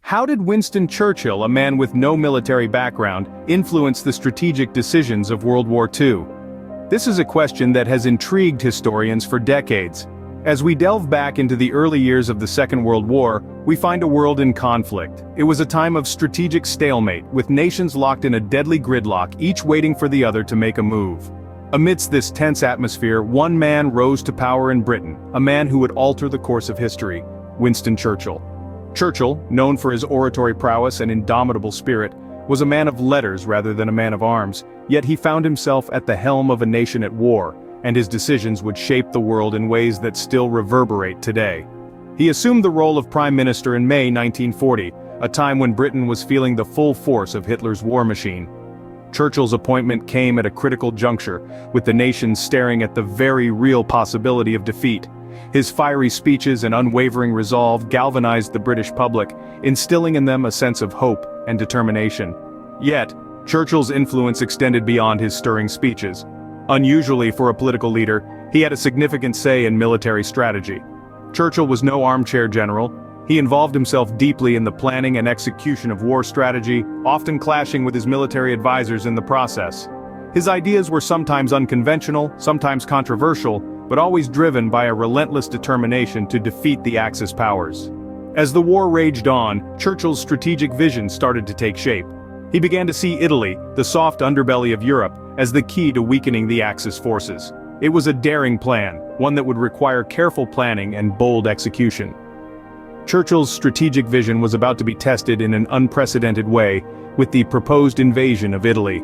How did Winston Churchill, a man with no military background, influence the strategic decisions of World War II? This is a question that has intrigued historians for decades. As we delve back into the early years of the Second World War, we find a world in conflict. It was a time of strategic stalemate, with nations locked in a deadly gridlock, each waiting for the other to make a move. Amidst this tense atmosphere, one man rose to power in Britain, a man who would alter the course of history: Winston Churchill. Churchill, known for his oratory prowess and indomitable spirit, was a man of letters rather than a man of arms, yet he found himself at the helm of a nation at war, and his decisions would shape the world in ways that still reverberate today. He assumed the role of Prime Minister in May 1940, a time when Britain was feeling the full force of Hitler's war machine. Churchill's appointment came at a critical juncture, with the nation staring at the very real possibility of defeat. His fiery speeches and unwavering resolve galvanized the British public, instilling in them a sense of hope and determination. Yet, Churchill's influence extended beyond his stirring speeches. Unusually for a political leader, he had a significant say in military strategy. Churchill was no armchair general. He involved himself deeply in the planning and execution of war strategy, often clashing with his military advisors in the process. His ideas were sometimes unconventional, sometimes controversial, but always driven by a relentless determination to defeat the Axis powers. As the war raged on, Churchill's strategic vision started to take shape. He began to see Italy, the soft underbelly of Europe, as the key to weakening the Axis forces. It was a daring plan, one that would require careful planning and bold execution. Churchill's strategic vision was about to be tested in an unprecedented way, with the proposed invasion of Italy.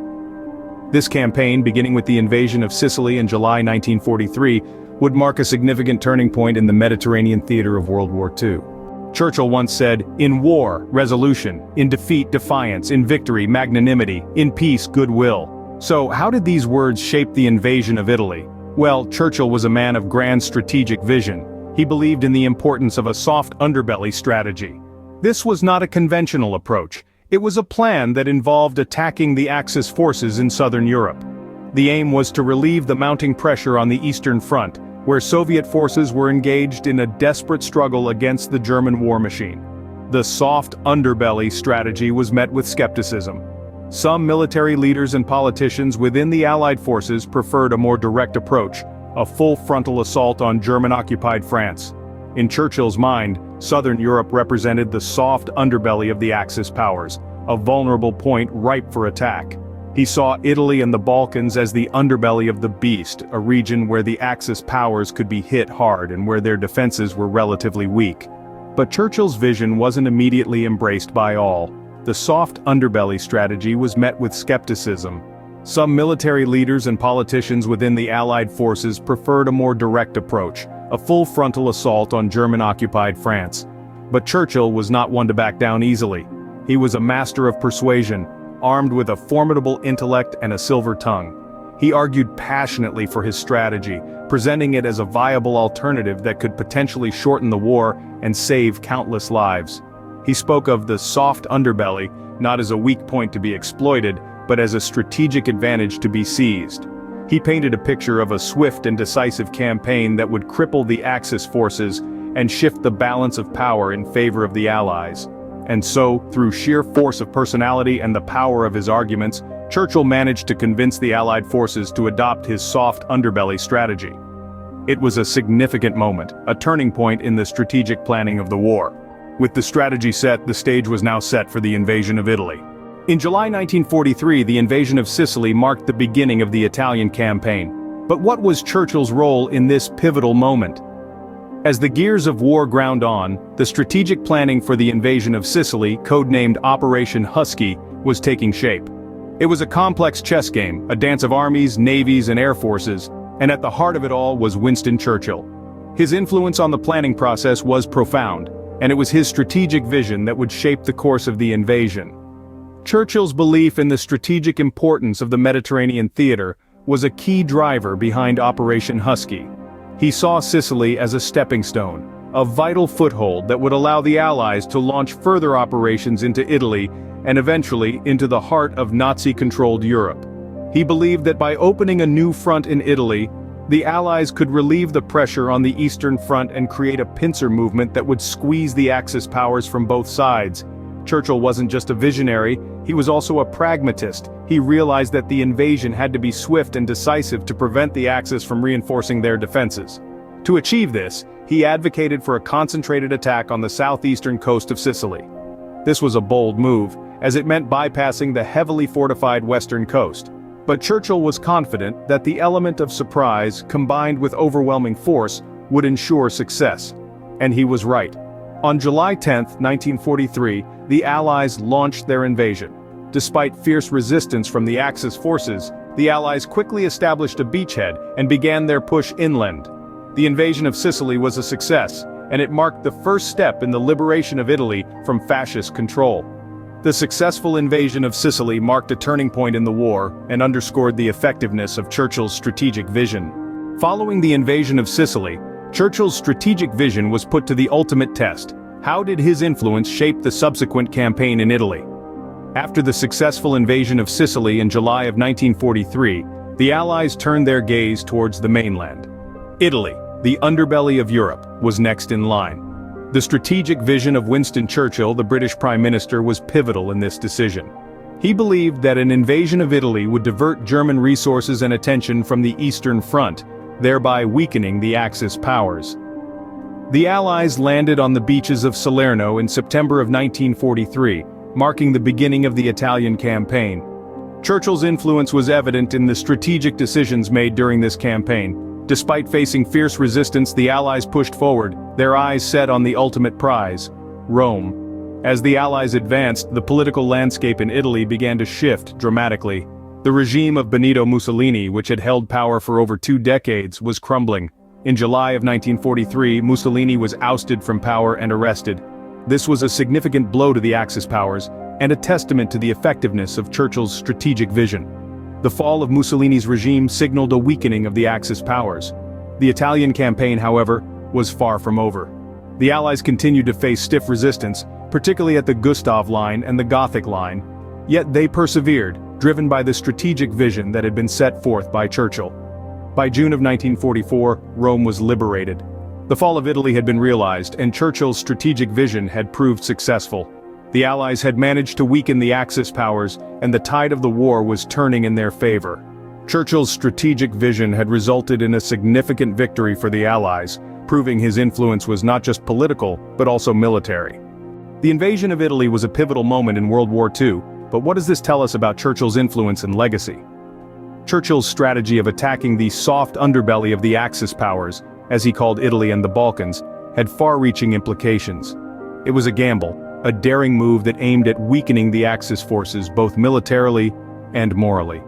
This campaign, beginning with the invasion of Sicily in July 1943, would mark a significant turning point in the Mediterranean theater of World War II. Churchill once said, "In war, resolution; in defeat, defiance; in victory, magnanimity; in peace, goodwill." So, how did these words shape the invasion of Italy? Well, Churchill was a man of grand strategic vision. He believed in the importance of a soft underbelly strategy. This was not a conventional approach. It was a plan that involved attacking the Axis forces in southern Europe. The aim was to relieve the mounting pressure on the Eastern Front, where Soviet forces were engaged in a desperate struggle against the German war machine. The soft underbelly strategy was met with skepticism. Some military leaders and politicians within the Allied forces preferred a more direct approach, a full frontal assault on German-occupied France. In Churchill's mind, southern Europe represented the soft underbelly of the Axis powers, a vulnerable point ripe for attack. He saw Italy and the Balkans as the underbelly of the beast, a region where the Axis powers could be hit hard and where their defenses were relatively weak. But Churchill's vision wasn't immediately embraced by all. The soft underbelly strategy was met with skepticism. Some military leaders and politicians within the Allied forces preferred a more direct approach, a full frontal assault on German-occupied France. But Churchill was not one to back down easily. He was a master of persuasion, armed with a formidable intellect and a silver tongue. He argued passionately for his strategy, presenting it as a viable alternative that could potentially shorten the war and save countless lives. He spoke of the soft underbelly, not as a weak point to be exploited, but as a strategic advantage to be seized. He painted a picture of a swift and decisive campaign that would cripple the Axis forces and shift the balance of power in favor of the Allies. And so, through sheer force of personality and the power of his arguments, Churchill managed to convince the Allied forces to adopt his soft underbelly strategy. It was a significant moment, a turning point in the strategic planning of the war. With the strategy set, the stage was now set for the invasion of Italy. In July 1943, the invasion of Sicily marked the beginning of the Italian campaign. But what was Churchill's role in this pivotal moment? As the gears of war ground on, the strategic planning for the invasion of Sicily, codenamed Operation Husky, was taking shape. It was a complex chess game, a dance of armies, navies, and air forces, and at the heart of it all was Winston Churchill. His influence on the planning process was profound, and it was his strategic vision that would shape the course of the invasion. Churchill's belief in the strategic importance of the Mediterranean theater was a key driver behind Operation Husky. He saw Sicily as a stepping stone, a vital foothold that would allow the Allies to launch further operations into Italy and eventually into the heart of Nazi-controlled Europe. He believed that by opening a new front in Italy, the Allies could relieve the pressure on the Eastern Front and create a pincer movement that would squeeze the Axis powers from both sides. Churchill wasn't just a visionary, he was also a pragmatist. He realized that the invasion had to be swift and decisive to prevent the Axis from reinforcing their defenses. To achieve this, he advocated for a concentrated attack on the southeastern coast of Sicily. This was a bold move, as it meant bypassing the heavily fortified western coast. But Churchill was confident that the element of surprise, combined with overwhelming force, would ensure success. And he was right. On July 10, 1943, the Allies launched their invasion. Despite fierce resistance from the Axis forces, the Allies quickly established a beachhead and began their push inland. The invasion of Sicily was a success, and it marked the first step in the liberation of Italy from fascist control. The successful invasion of Sicily marked a turning point in the war and underscored the effectiveness of Churchill's strategic vision. Following the invasion of Sicily, Churchill's strategic vision was put to the ultimate test. How did his influence shape the subsequent campaign in Italy? After the successful invasion of Sicily in July of 1943, the Allies turned their gaze towards the mainland. Italy, the underbelly of Europe, was next in line. The strategic vision of Winston Churchill, the British Prime Minister, was pivotal in this decision. He believed that an invasion of Italy would divert German resources and attention from the Eastern Front, thereby weakening the Axis powers. The Allies landed on the beaches of Salerno in September of 1943, marking the beginning of the Italian campaign. Churchill's influence was evident in the strategic decisions made during this campaign. Despite facing fierce resistance, the Allies pushed forward, their eyes set on the ultimate prize, Rome. As the Allies advanced, the political landscape in Italy began to shift dramatically. The regime of Benito Mussolini, which had held power for over 2 decades, was crumbling. In July of 1943, Mussolini was ousted from power and arrested. This was a significant blow to the Axis powers, and a testament to the effectiveness of Churchill's strategic vision. The fall of Mussolini's regime signaled a weakening of the Axis powers. The Italian campaign, however, was far from over. The Allies continued to face stiff resistance, particularly at the Gustav Line and the Gothic Line. Yet they persevered, driven by the strategic vision that had been set forth by Churchill. By June of 1944, Rome was liberated. The fall of Italy had been realized, and Churchill's strategic vision had proved successful. The Allies had managed to weaken the Axis powers, and the tide of the war was turning in their favor. Churchill's strategic vision had resulted in a significant victory for the Allies, proving his influence was not just political, but also military. The invasion of Italy was a pivotal moment in World War II, but what does this tell us about Churchill's influence and legacy? Churchill's strategy of attacking the soft underbelly of the Axis powers, as he called Italy and the Balkans, had far-reaching implications. It was a gamble, a daring move that aimed at weakening the Axis forces both militarily and morally.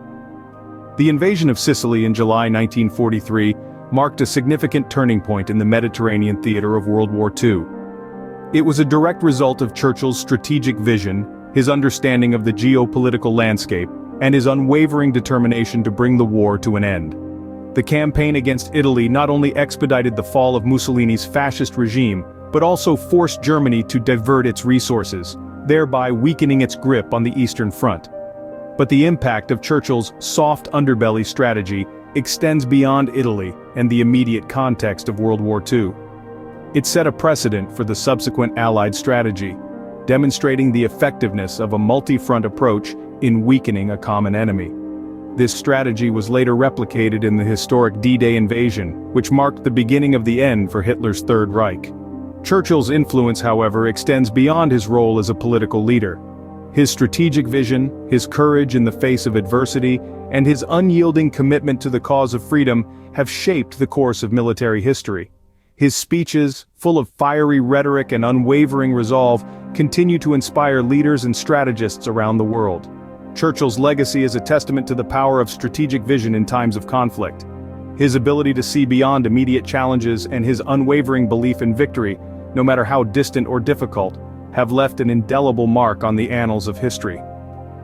The invasion of Sicily in July 1943 marked a significant turning point in the Mediterranean theater of World War II. It was a direct result of Churchill's strategic vision, his understanding of the geopolitical landscape, and his unwavering determination to bring the war to an end. The campaign against Italy not only expedited the fall of Mussolini's fascist regime, but also forced Germany to divert its resources, thereby weakening its grip on the Eastern Front. But the impact of Churchill's soft underbelly strategy extends beyond Italy and the immediate context of World War II. It set a precedent for the subsequent Allied strategy, demonstrating the effectiveness of a multi-front approach in weakening a common enemy. This strategy was later replicated in the historic D-Day invasion, which marked the beginning of the end for Hitler's Third Reich. Churchill's influence, however, extends beyond his role as a political leader. His strategic vision, his courage in the face of adversity, and his unyielding commitment to the cause of freedom have shaped the course of military history. His speeches, full of fiery rhetoric and unwavering resolve, continue to inspire leaders and strategists around the world. Churchill's legacy is a testament to the power of strategic vision in times of conflict. His ability to see beyond immediate challenges and his unwavering belief in victory, no matter how distant or difficult, have left an indelible mark on the annals of history.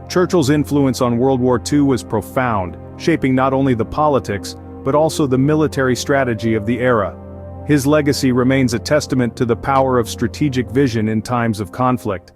Churchill's influence on World War II was profound, shaping not only the politics, but also the military strategy of the era. His legacy remains a testament to the power of strategic vision in times of conflict.